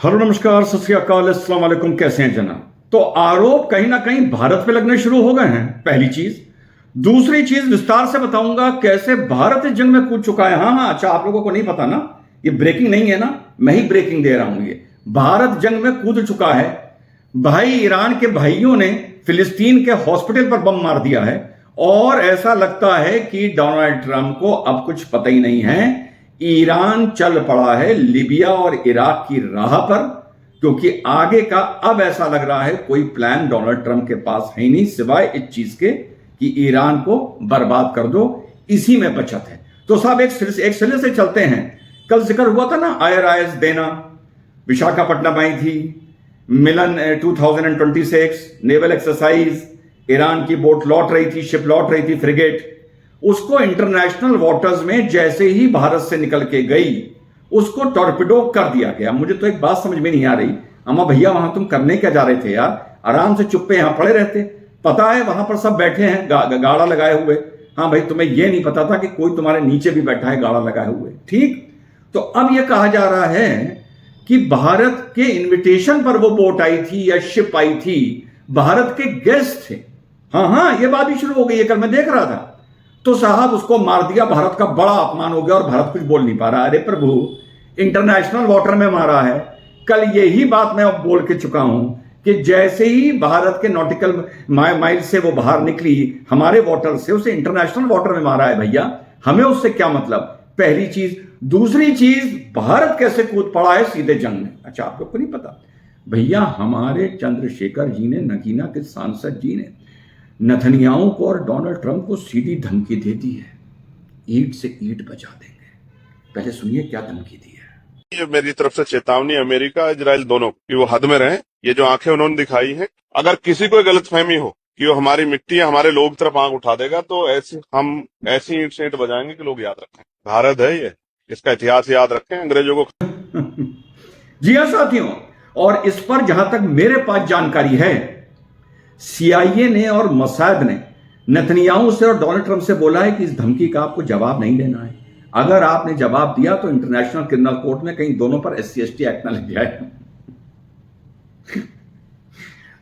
Hello नमस्कार सत श्री अकाल अस्सलाम वालेकुम। कैसे हैं जनाब? तो आरोप कहीं ना कहीं भारत पे लगने शुरू हो गए हैं, पहली चीज। दूसरी चीज विस्तार से बताऊंगा कैसे भारत इस जंग में कूद चुका है। हाँ हाँ, अच्छा, आप लोगों को नहीं पता ना, ये ब्रेकिंग नहीं है ना, मैं ही ब्रेकिंग दे रहा हूं। ये भारत जंग में कूद चुका है भाई। ईरान के भाइयों ने फिलिस्तीन के हॉस्पिटल पर बम मार दिया है और ऐसा लगता है कि डोनाल्ड ट्रंप को अब कुछ पता ही नहीं है। ईरान चल पड़ा है लीबिया और इराक की राह पर, क्योंकि आगे का अब ऐसा लग रहा है कोई प्लान डोनाल्ड ट्रंप के पास है ही नहीं, सिवाय इस चीज के कि ईरान को बर्बाद कर दो। इसी में बचत है। तो साहब एक सिले से चलते हैं। कल जिक्र हुआ था ना IRIS देना, विशाखापट्टनम आई थी, मिलन 2026 नेवल एक्सरसाइज, ईरान की बोट लौट रही थी, शिप लौट रही थी, फ्रिगेट। उसको इंटरनेशनल वाटर्स में जैसे ही भारत से निकल के गई, उसको टॉर्पिडो कर दिया गया। मुझे तो एक बात समझ में नहीं आ रही, अम्मा भैया वहां तुम करने क्या जा रहे थे यार? आराम से चुप्पे यहां पड़े रहते। पता है वहां पर सब बैठे हैं गाड़ा लगाए हुए। हाँ भाई, तुम्हें यह नहीं पता था कि कोई तुम्हारे नीचे भी बैठा है गाड़ा लगाए हुए। ठीक, तो अब यह कहा जा रहा है कि भारत के इन्विटेशन पर वो बोट आई थी या शिप आई थी, भारत के गेस्ट थे। हाँ हाँ, ये बात भी शुरू हो गई है, कल मैं देख रहा था। तो साहब उसको मार दिया, भारत का बड़ा अपमान हो गया और भारत कुछ बोल नहीं पा रहा। अरे प्रभु, इंटरनेशनल वाटर में मारा है। कल यही बात मैं बोल के चुका हूं कि जैसे ही भारत के नॉटिकल माइल से वो बाहर निकली हमारे वाटर से, उसे इंटरनेशनल वाटर में मारा है भैया। हमें उससे क्या मतलब, पहली चीज। दूसरी चीज, भारत कैसे कूद पड़ा है सीधे जंग में। अच्छा, आप लोग को नहीं पता भैया, हमारे चंद्रशेखर जी ने, नगीना के सांसद जी ने नेतन्याहू को और डोनाल्ड ट्रंप को सीधी धमकी दे दी है, ईंट से ईंट बचा देंगे। पहले सुनिए क्या धमकी दी है। ये मेरी तरफ से चेतावनी अमेरिका इजराइल दोनों की वो हद में रहें। ये जो आंखें उन्होंने दिखाई हैं, अगर किसी को गलतफहमी हो कि वो हमारी मिट्टी या हमारे लोग तरफ आंख उठा देगा, तो हम ऐसी ईंट से ईंट बजाएंगे कि लोग याद रखें। भारत है ये, इसका इतिहास याद रखें, अंग्रेजों को। जी हाँ साथियों, और इस पर जहां तक मेरे पास जानकारी है, CIA ने और मोसाद ने नेतन्याहू से और डोनाल्ड ट्रंप से बोला है कि इस धमकी का आपको जवाब नहीं देना है। अगर आपने जवाब दिया तो इंटरनेशनल क्रिमिनल कोर्ट में कहीं दोनों पर SC/ST एक्ट ना लग जाए।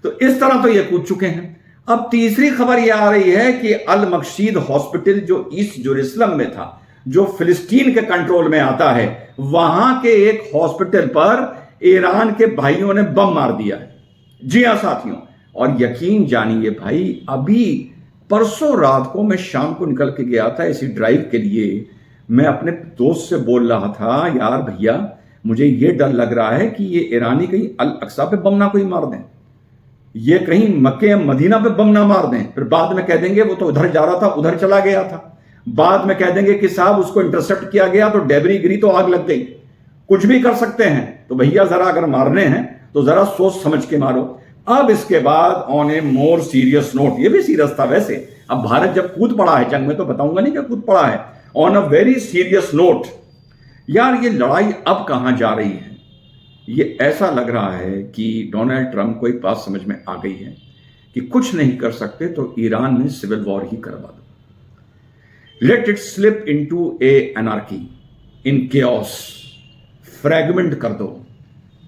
तो इस तरह तो ये कूद चुके हैं। अब तीसरी खबर यह आ रही है कि अल मकसीद हॉस्पिटल जो ईस्ट जेरूसलम में था, जो फिलिस्तीन के कंट्रोल में आता है, वहां के एक हॉस्पिटल पर ईरान के भाइयों ने बम मार दिया है। जी हां साथियों, और यकीन जानिए भाई, अभी परसों रात को मैं शाम को निकल के गया था इसी ड्राइव के लिए। मैं अपने दोस्त से बोल रहा था, यार भैया मुझे ये डर लग रहा है कि ये ईरानी कहीं अल अक्सा पे बम ना कोई मार दें, ये कहीं मक्के मदीना पे बम ना मार दें। फिर बाद में कह देंगे वो तो उधर जा रहा था, उधर चला गया था। बाद में कह देंगे कि साहब उसको इंटरसेप्ट किया गया तो डेबरी गिरी तो आग लग गई। कुछ भी कर सकते हैं। तो भैया जरा अगर मारने हैं तो जरा सोच समझ के मारो। अब इसके बाद on A more serious note, ये भी सीरियस था वैसे, अब भारत जब कूद पड़ा है जंग में तो बताऊंगा नहीं क्या कूद पड़ा है। On a very serious note, यार ये लड़ाई अब कहां जा रही है? ये ऐसा लग रहा है कि डोनाल्ड ट्रंप को एक बात समझ में आ गई है कि कुछ नहीं कर सकते तो ईरान में सिविल वॉर ही करवा दो। Let it slip into A anarchy, in chaos, fragment कर दो,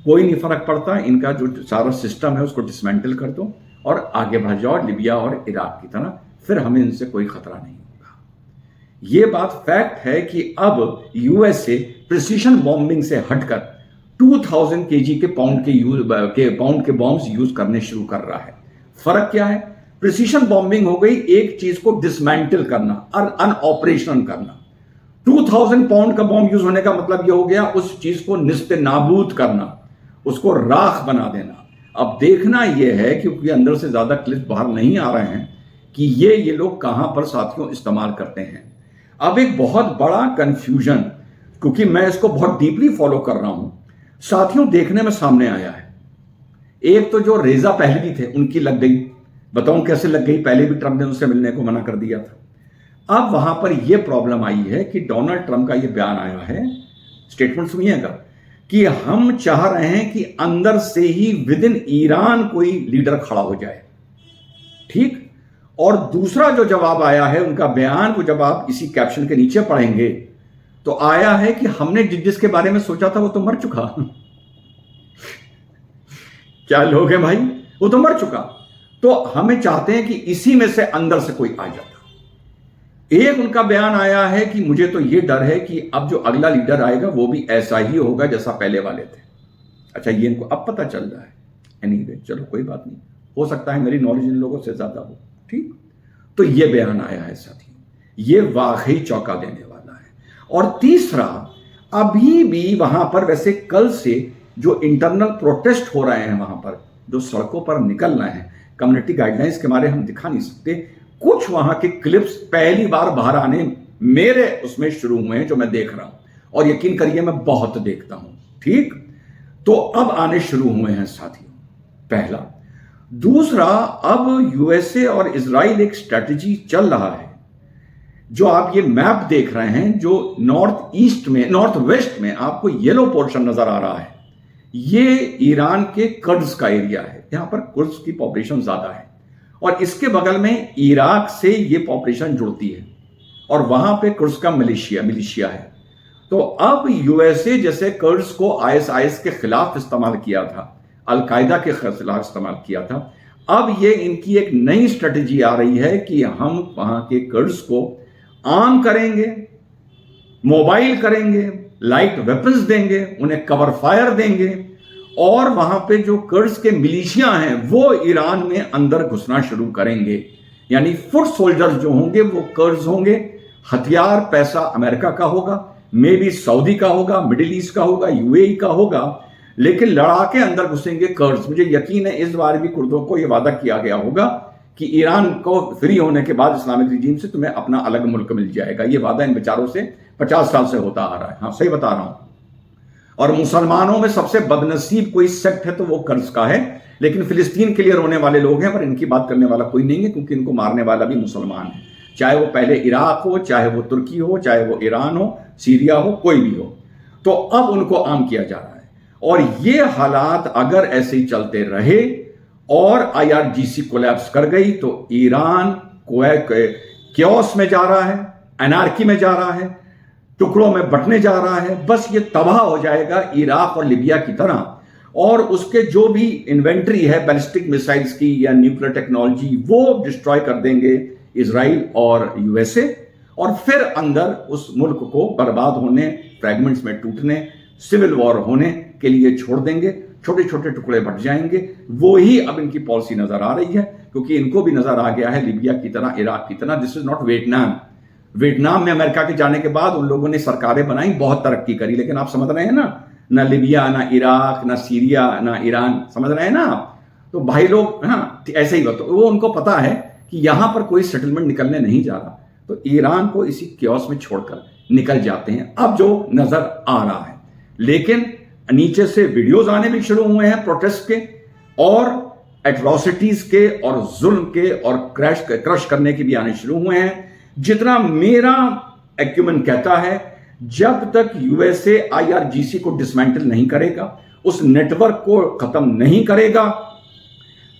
कोई नहीं फर्क पड़ता। इनका जो सारा सिस्टम है उसको डिसमेंटल कर दो और आगे बढ़ जाओ लीबिया और इराक की तरह, फिर हमें इनसे कोई खतरा नहीं होगा। यह बात फैक्ट है कि अब USA प्रिसीशन बॉम्बिंग से हटकर 2000 kg के पाउंड के बॉम्ब्स यूज करने शुरू कर रहा है। फर्क क्या है? प्रिसीशन बॉम्बिंग हो गई एक चीज को डिसमेंटल करना और अनऑपरेशनल करना। 2000 पाउंड का बॉम्ब यूज होने का मतलब यह हो गया उस चीज को निस्ते नाबूद करना, उसको राख बना देना। अब देखना यह है, क्योंकि अंदर से ज्यादा क्लिप बाहर नहीं आ रहे हैं, कि ये लोग कहां पर साथियों इस्तेमाल करते हैं। अब एक बहुत बड़ा कंफ्यूजन, क्योंकि मैं इसको बहुत डीपली फॉलो कर रहा हूं साथियों, देखने में सामने आया है। एक तो जो रेजा पहलवी थे उनकी लग गई, बताऊं कैसे लग गई? पहले भी ट्रंप ने उनसे मिलने को मना कर दिया था। अब वहां पर यह प्रॉब्लम आई है कि डोनाल्ड ट्रंप का यह बयान आया है, स्टेटमेंट सुनिएगा, कि हम चाह रहे हैं कि अंदर से ही विद इन ईरान कोई लीडर खड़ा हो जाए। ठीक, और दूसरा जो जवाब आया है उनका बयान को जब आप इसी कैप्शन के नीचे पढ़ेंगे तो आया है कि हमने जिसके बारे में सोचा था वो तो मर चुका। क्या लोग हैं भाई, वो तो मर चुका। तो हमें चाहते हैं कि इसी में से अंदर से कोई आ जाता। एक उनका बयान आया है कि मुझे तो ये डर है कि अब जो अगला लीडर आएगा वो भी ऐसा ही होगा जैसा पहले वाले थे। अच्छा, ये इनको अब पता चल रहा है। एनीवे, चलो कोई बात नहीं, हो सकता है मेरी नॉलेज इन लोगों से ज्यादा हो। ठीक, तो ये बयान आया है साथियों, ये वाकई चौंका देने वाला है। और तीसरा, अभी भी वहां पर वैसे कल से जो इंटरनल प्रोटेस्ट हो रहे हैं, वहां पर जो सड़कों पर निकल रहे हैं, कम्युनिटी गाइडलाइंस के मारे हम दिखा नहीं सकते, कुछ वहां के क्लिप्स पहली बार बाहर आने मेरे उसमें शुरू हुए हैं जो मैं देख रहा हूं, और यकीन करिए मैं बहुत देखता हूं। ठीक, तो अब आने शुरू हुए हैं साथियों, पहला। दूसरा, अब यूएसए और इजराइल एक स्ट्रेटजी चल रहा है। जो आप ये मैप देख रहे हैं, जो नॉर्थ वेस्ट में आपको येलो पोर्शन नजर आ रहा है, ये ईरान के कुर्द्स का एरिया है। यहां पर कुर्द्स की पॉपुलेशन ज्यादा है, और इसके बगल में इराक से ये पॉपुलेशन जुड़ती है, और वहां पे कुर्द्स का मिलिशिया है। तो अब यूएसए जैसे कुर्द्स को आईएसआईएस के खिलाफ इस्तेमाल किया था, अलकायदा के खिलाफ इस्तेमाल किया था, अब ये इनकी एक नई स्ट्रेटजी आ रही है कि हम वहां के कुर्द्स को आर्म करेंगे, मोबाइल करेंगे, लाइट वेपन्स देंगे, उन्हें कवर फायर देंगे, और वहां पे जो कुर्द्स के मिलिशिया हैं वो ईरान में अंदर घुसना शुरू करेंगे। यानी फुट सोल्जर्स जो होंगे वो कुर्द्स होंगे, हथियार पैसा अमेरिका का होगा, मे बी सऊदी का होगा, मिडिल ईस्ट का होगा, यूएई का होगा, लेकिन लड़ा के अंदर घुसेंगे कुर्द्स। मुझे यकीन है इस बार भी कुर्दों को यह वादा किया गया होगा कि ईरान को फ्री होने के बाद इस्लामिक रिजीम से तुम्हें अपना अलग मुल्क मिल जाएगा। ये वादा इन बेचारों से 50 साल से होता आ रहा है। हाँ, सही बता रहा हूं। और मुसलमानों में सबसे बदनसीब कोई सेक्ट है तो वो कुर्द्स का है, लेकिन फिलिस्तीन के लिए रोने वाले लोग हैं, पर इनकी बात करने वाला कोई नहीं है, क्योंकि इनको मारने वाला भी मुसलमान है, चाहे वो पहले इराक हो, चाहे वो तुर्की हो, चाहे वो ईरान हो, सीरिया हो, कोई भी हो। तो अब उनको आम किया जा रहा है, और ये हालात अगर ऐसे ही चलते रहे और आईआरजीसी कोलैप्स कर गई तो ईरान क्योस में जा रहा है, एनार्की में जा रहा है, टुकड़ों में बंटने जा रहा है। बस ये तबाह हो जाएगा इराक और लिबिया की तरह, और उसके जो भी इन्वेंट्री है बैलिस्टिक मिसाइल्स की या न्यूक्लियर टेक्नोलॉजी वो डिस्ट्रॉय कर देंगे इजराइल और यूएसए, और फिर अंदर उस मुल्क को बर्बाद होने, फ्रैगमेंट्स में टूटने, सिविल वॉर होने के लिए छोड़ देंगे, छोटे छोटे टुकड़े बट जाएंगे। वो ही अब इनकी पॉलिसी नजर आ रही है, क्योंकि इनको भी नजर आ गया है लिबिया की तरह, इराक की तरह, this is not Vietnam. Vietnam में अमेरिका के जाने के बाद उन लोगों ने सरकारें बनाई, बहुत तरक्की करी, लेकिन आप समझ रहे हैं ना लिबिया, ना इराक, ना सीरिया, ना ईरान, समझ रहे हैं ना आप। तो भाई लोग, हाँ ऐसे ही बात, वो उनको पता है कि यहां पर कोई सेटलमेंट निकलने नहीं जा रहा, तो ईरान को इसी क्योस में छोड़कर निकल जाते हैं, अब जो नजर आ रहा है। लेकिन नीचे से वीडियोस आने भी शुरू हुए हैं प्रोटेस्ट के, और एट्रोसिटीज के, और जुल्म के, और क्रश करने के भी आने शुरू हुए हैं। जितना मेरा एक्यूमेन कहता है, जब तक यूएसए आईआरजीसी को डिसमेंटल नहीं करेगा, उस नेटवर्क को खत्म नहीं करेगा,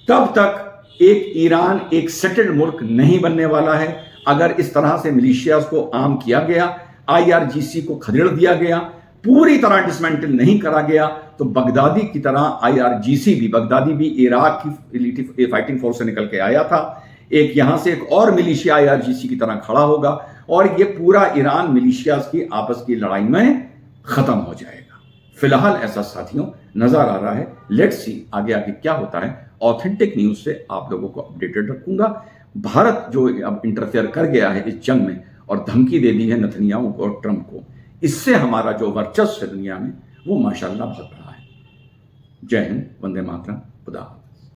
तब तक एक ईरान एक सेटल्ड मुल्क नहीं बनने वाला है। अगर इस तरह से मिलिशियाज को आर्म किया गया, आईआरजीसी को खदेड़ दिया गया, पूरी तरह डिसमेंटल नहीं करा गया, तो बगदादी की तरह आईआरजीसी भी, बगदादी भी इराक की फाइटिंग फोर्स से निकल के आया था, एक यहां से एक और मिलिशिया आईआरजीसी की तरह खड़ा होगा, और ये पूरा ईरान मिलिशियाज की आपस की लड़ाई में खत्म हो जाएगा। फिलहाल ऐसा साथियों नजर आ रहा है। लेट्स सी आगे आगे क्या होता है। ऑथेंटिक न्यूज से आप लोगों को अपडेटेड रखूंगा। भारत जो अब इंटरफेयर कर गया है इस जंग में, और धमकी दे दी है नेतन्याहू को और ट्रंप को, इससे हमारा जो वर्चस्व है दुनिया में वो माशाल्लाह बहुत बड़ा है। जय हिंद, वंदे मातरम, खुदा।